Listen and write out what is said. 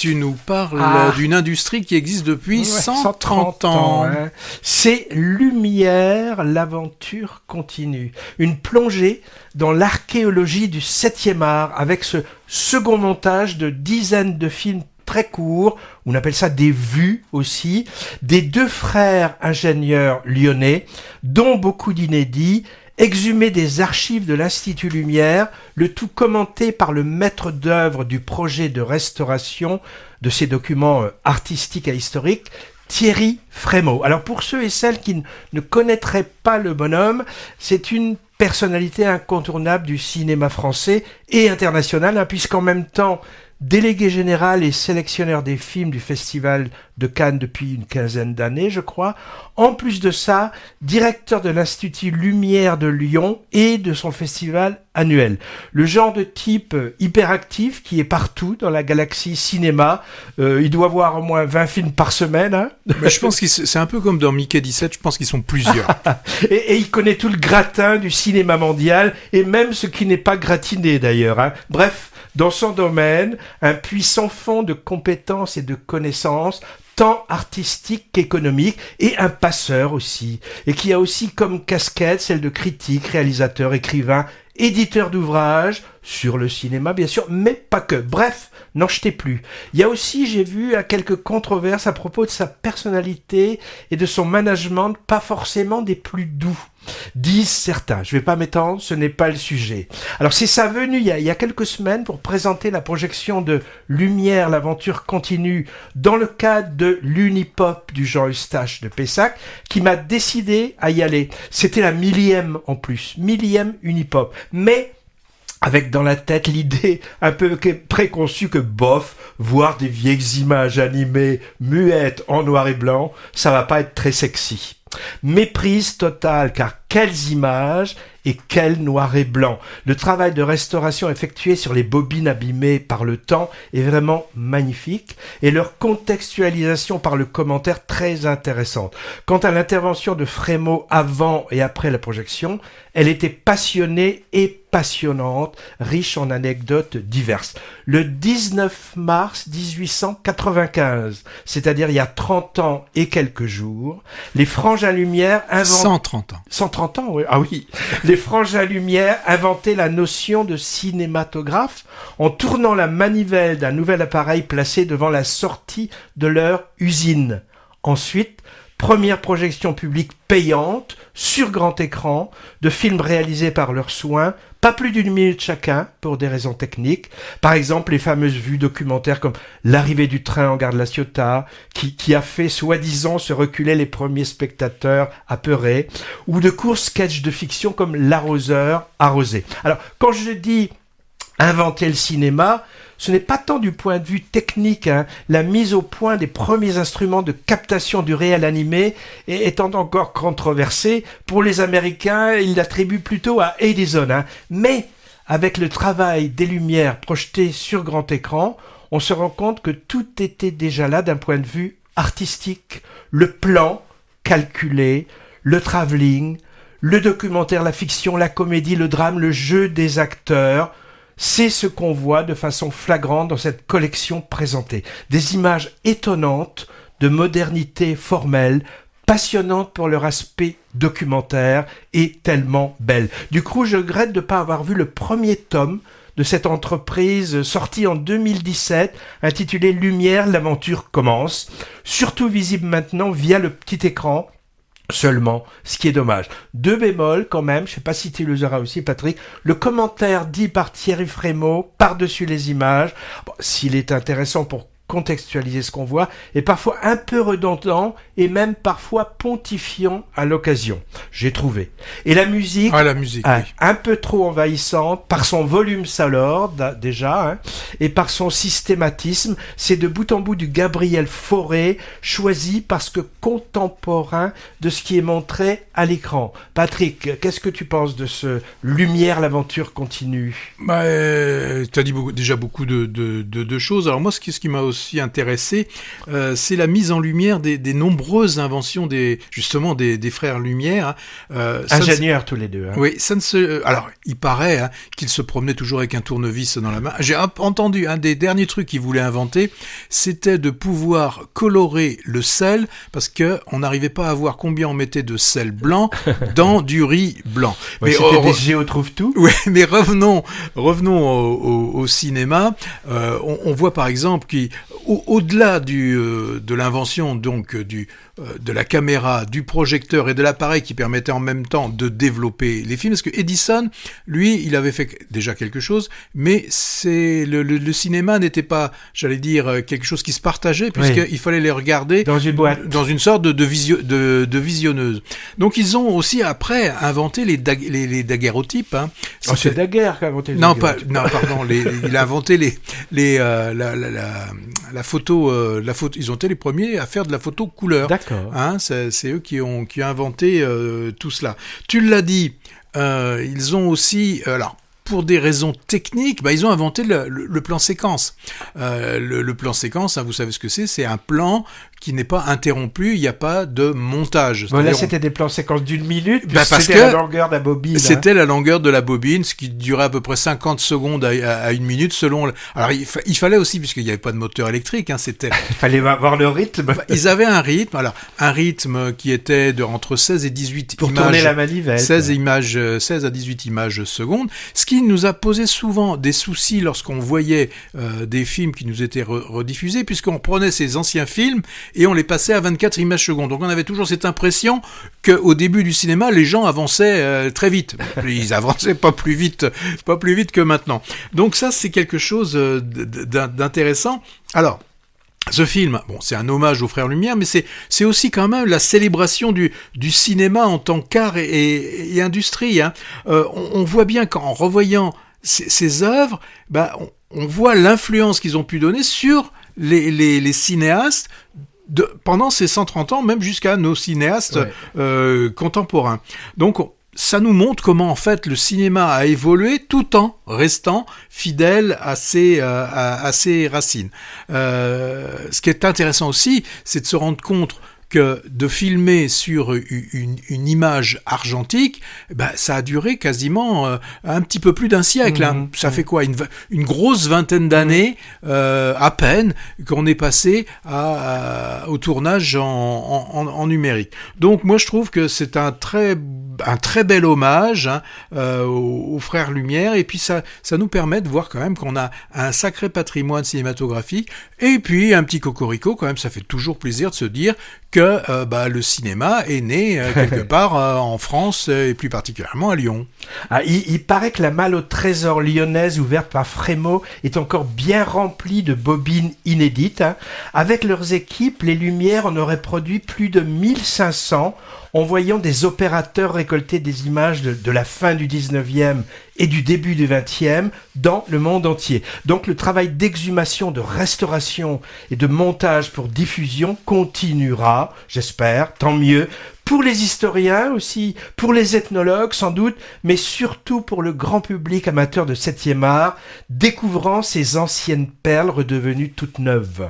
tu nous parles d'une industrie qui existe depuis 130 ans. Hein. C'est Lumière, l'aventure continue. Une plongée dans l'archéologie du 7e art avec ce second montage de dizaines de films très courts, on appelle ça des vues aussi, des deux frères ingénieurs lyonnais, dont beaucoup d'inédits, exhumé des archives de l'Institut Lumière, le tout commenté par le maître d'œuvre du projet de restauration de ces documents artistiques et historiques, Thierry Frémaux. Alors pour ceux et celles qui ne connaîtraient pas le bonhomme, c'est une personnalité incontournable du cinéma français et international, puisqu'en même temps, délégué général et sélectionneur des films du Festival de Cannes depuis une quinzaine d'années, je crois. En plus de ça, directeur de l'Institut Lumière de Lyon et de son festival annuel. Le genre de type hyperactif qui est partout dans la galaxie cinéma. Il doit voir au moins 20 films par semaine. Hein. Mais je pense que c'est un peu comme dans Mickey 17, je pense qu'ils sont plusieurs. et il connaît tout le gratin du cinéma mondial et même ce qui n'est pas gratiné d'ailleurs. Hein. Bref, dans son domaine, un puissant fond de compétences et de connaissances, tant artistique qu'économique, et un passeur aussi, et qui a aussi comme casquette celle de critique, réalisateur, écrivain, éditeur d'ouvrages, sur le cinéma bien sûr, mais pas que. Bref, n'en jetez plus. Il y a aussi, j'ai vu, quelques controverses à propos de sa personnalité et de son management, pas forcément des plus doux, disent certains. Je vais pas m'étendre, ce n'est pas le sujet. Alors c'est sa venue il y a quelques semaines pour présenter la projection de Lumière, l'aventure continue dans le cadre de l'Unipop du Jean-Eustache de Pessac qui m'a décidé à y aller. C'était la 1000e en plus, 1000e Unipop. Mais avec dans la tête l'idée un peu préconçue que bof, voir des vieilles images animées, muettes en noir et blanc, ça va pas être très sexy. Méprise totale, car quelles images et quel noir et blanc. Le travail de restauration effectué sur les bobines abîmées par le temps est vraiment magnifique et leur contextualisation par le commentaire très intéressante. Quant à l'intervention de Frémaux avant et après la projection, elle était passionnée et passionnante, riche en anecdotes diverses. Le 19 mars 1895, c'est-à-dire il y a 30 ans et quelques jours, les Frangins Lumière inventent... 130 ans. 130 ans, oui. Ah oui. Les Frangins Lumière inventaient la notion de cinématographe en tournant la manivelle d'un nouvel appareil placé devant la sortie de leur usine. Ensuite, première projection publique payante, sur grand écran, de films réalisés par leurs soins, pas plus d'1 minute chacun, pour des raisons techniques. Par exemple, les fameuses vues documentaires comme l'arrivée du train en gare de la Ciotat, qui a fait soi-disant se reculer les premiers spectateurs apeurés, ou de courts sketchs de fiction comme L'arroseur arrosé. Alors, quand je dis inventer le cinéma, ce n'est pas tant du point de vue technique, la mise au point des premiers instruments de captation du réel animé étant encore controversée. Pour les Américains, ils l'attribuent plutôt à Edison. Mais avec le travail des lumières projetées sur grand écran, on se rend compte que tout était déjà là d'un point de vue artistique. Le plan calculé, le travelling, le documentaire, la fiction, la comédie, le drame, le jeu des acteurs. C'est ce qu'on voit de façon flagrante dans cette collection présentée. Des images étonnantes, de modernité formelle, passionnantes pour leur aspect documentaire et tellement belles. Du coup, je regrette de ne pas avoir vu le premier tome de cette entreprise sortie en 2017, intitulée Lumière, l'aventure commence, surtout visible maintenant via le petit écran, seulement, ce qui est dommage. 2 bémols quand même, je sais pas si tu les auras aussi Patrick, le commentaire dit par Thierry Frémaux par-dessus les images, s'il est intéressant pour contextualiser ce qu'on voit, est parfois un peu redondant et même parfois pontifiant à l'occasion, j'ai trouvé. Et la musique, oui. Un peu trop envahissante par son volume sonore déjà, et par son systématisme. C'est de bout en bout du Gabriel Fauré, choisi parce que contemporain de ce qui est montré à l'écran. Patrick, qu'est-ce que tu penses de ce Lumière, l'aventure continue? Tu as dit déjà beaucoup de choses. Alors moi, ce qui m'a aussi aussi intéressé, c'est la mise en lumière des nombreuses inventions des frères Lumière. Ingénieurs tous les deux. Hein. Oui, alors il paraît qu'ils se promenaient toujours avec un tournevis dans la main. J'ai entendu un des derniers trucs qu'ils voulaient inventer, c'était de pouvoir colorer le sel, parce que on n'arrivait pas à voir combien on mettait de sel blanc dans du riz blanc. Ouais, mais c'était des géotrouve-tout. Oui, mais revenons au cinéma. On voit par exemple qu'au-delà de l'invention donc de la caméra, du projecteur et de l'appareil qui permettait en même temps de développer les films, parce que Edison, lui, il avait fait déjà quelque chose, mais le cinéma n'était pas, j'allais dire, quelque chose qui se partageait, puisqu'il fallait les regarder dans une boîte, dans une sorte de visionneuse. Donc ils ont aussi après inventé les daguerréotypes. Hein. C'est Daguerre qui a inventé les daguerréotypes. Non, pardon, il a inventé la photo. Ils ont été les premiers à faire de la photo couleur. D'accord. Hein, c'est eux qui ont inventé tout cela. Tu l'as dit, ils ont aussi... pour des raisons techniques, ils ont inventé le plan séquence. Le plan séquence, vous savez ce que c'est un plan qui n'est pas interrompu, il n'y a pas de montage. Là, c'était des plans séquences d'une minute, parce c'était que la longueur de la bobine. C'était la longueur de la bobine, ce qui durait à peu près 50 secondes à une minute selon... Alors, il fallait aussi, puisqu'il n'y avait pas de moteur électrique, c'était... Il fallait voir le rythme. Ils avaient un rythme qui était entre 16 et 18 pour images... tourner la manivelle. 16 à 18 images secondes, ce qui nous a posé souvent des soucis lorsqu'on voyait des films qui nous étaient rediffusés, puisqu'on prenait ces anciens films et on les passait à 24 images secondes. Donc on avait toujours cette impression qu'au début du cinéma, les gens avançaient très vite. Ils avançaient pas plus vite que maintenant. Donc ça, c'est quelque chose d'intéressant. Alors, ce film, c'est un hommage aux Frères Lumière, mais c'est aussi quand même la célébration du cinéma en tant qu'art et industrie. Hein. On voit bien qu'en revoyant ces œuvres, on voit l'influence qu'ils ont pu donner sur les cinéastes pendant ces 130 ans, même jusqu'à nos cinéastes contemporains. Donc, ça nous montre comment, en fait, le cinéma a évolué tout en restant fidèle à ses racines. Ce qui est intéressant aussi, c'est de se rendre compte que de filmer sur une image argentique, ça a duré quasiment un petit peu plus d'un siècle. Hein. Ça fait quoi, une grosse vingtaine d'années à peine qu'on est passé au tournage en numérique. Donc moi je trouve que c'est un très bel hommage aux Frères Lumière, et puis ça nous permet de voir quand même qu'on a un sacré patrimoine cinématographique, et puis un petit cocorico quand même, ça fait toujours plaisir de se dire que le cinéma est né quelque part en France, et plus particulièrement à Lyon. Il paraît que la malle au trésor lyonnaise ouverte par Frémaux est encore bien remplie de bobines inédites. Hein. Avec leurs équipes, les Lumières en auraient produit plus de 1500 en voyant des opérateurs récolter des images de la fin du 19e et du début du 20e dans le monde entier. Donc le travail d'exhumation, de restauration et de montage pour diffusion continuera, j'espère, tant mieux, pour les historiens aussi, pour les ethnologues sans doute, mais surtout pour le grand public amateur de 7e art, découvrant ces anciennes perles redevenues toutes neuves.